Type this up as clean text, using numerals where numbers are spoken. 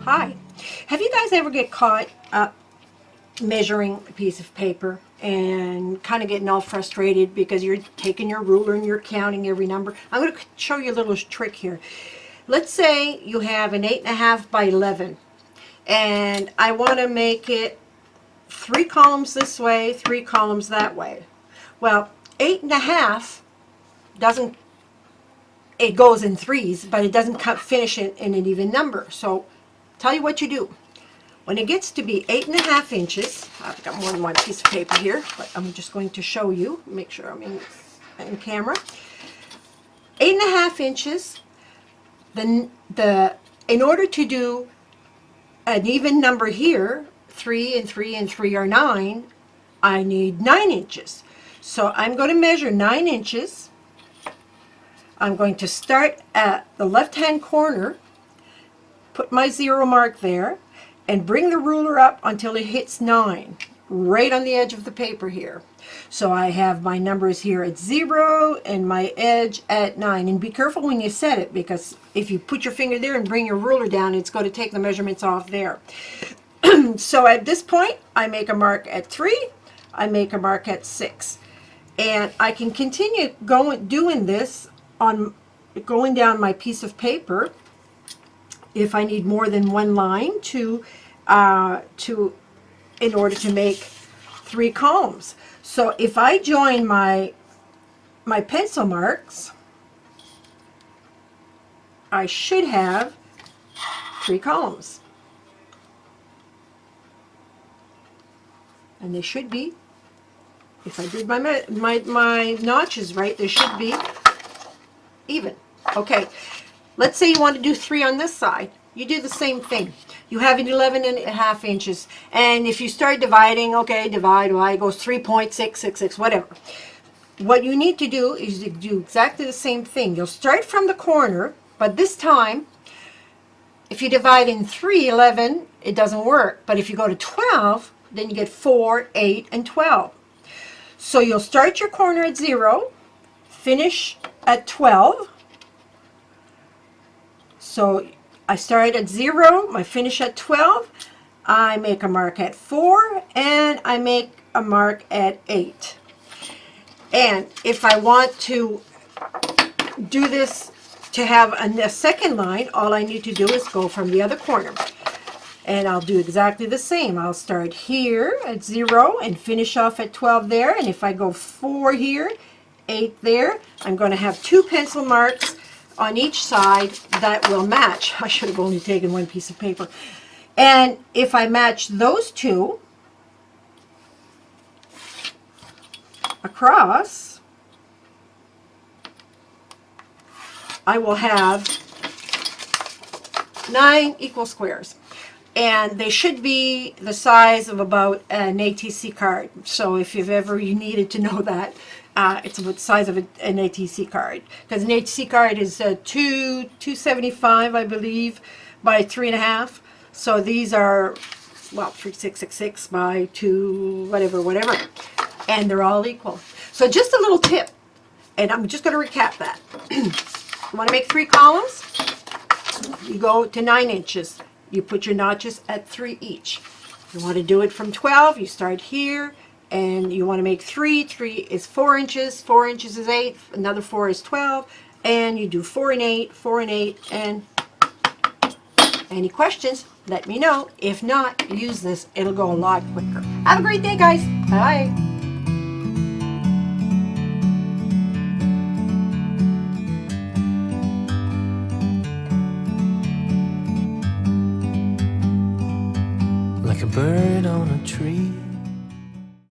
Hi. Have you guys ever get caught measuring a piece of paper and kind of getting all frustrated because you're taking your ruler and you're counting every number? I'm going to show you a little trick here. Let's say you have an 8.5 by 11 and I want to make it 3 columns this way, 3 columns that way. Well, 8.5 doesn't, it goes in threes, but it doesn't finish in an even number. So tell you what you do. When it gets to be 8.5 inches, I've got more than one piece of paper here, but I'm just going to show you, make sure I'm in camera. 8.5 inches, in order to do an even number here, 3 and 3 and 3 are 9, I need 9 inches. So I'm going to measure 9 inches. I'm going to start at the left-hand corner, put my 0 mark there, and bring the ruler up until it hits 9, right on the edge of the paper here. So I have my numbers here at 0 and my edge at 9. And be careful when you set it, because if you put your finger there and bring your ruler down, it's going to take the measurements off there. So at this point, I make a mark at 3, I make a mark at 6. And I can continue doing this on going down my piece of paper if I need more than one line in order to make 3 columns. So if I join my pencil marks, I should have 3 columns. And they should be, if I did my notches right, they should be even. Okay, let's say you want to do 3 on this side. You do the same thing. You have an 11.5 inches, and if you start dividing, okay, divide, well, it goes 3.666, whatever. What you need to do is to do exactly the same thing. You'll start from the corner, but this time, if you divide in 3, 11, it doesn't work. But if you go to 12, then you get 4, 8, and 12. So you'll start your corner at 0, finish at 12. So I start at 0, I finish at 12, I make a mark at 4, and I make a mark at 8. And if I want to do this to have a second line, all I need to do is go from the other corner. And I'll do exactly the same. I'll start here at 0 and finish off at 12 there. And if I go 4 here, 8 there, I'm going to have 2 pencil marks on each side that will match. I should have only taken one piece of paper. And if I match those 2 across, I will have 9 equal squares. And they should be the size of about an ATC card. So if you've ever needed to know that, it's about the size of an ATC card. Because an ATC card is 275, I believe, by 3.5. So these are, well, 3666 by 2, whatever. And they're all equal. So just a little tip, and I'm just going to recap that. You want to make 3 columns? You go to 9 inches. You put your notches at 3 each. You want to do it from 12, you start here, and you want to make 3. 3 is 4 inches, 4 inches is 8, another 4 is 12, and you do 4 and 8, 4 and 8, and any questions, let me know. If not, use this. It'll go a lot quicker. Have a great day, guys. Bye. Like a bird on a tree,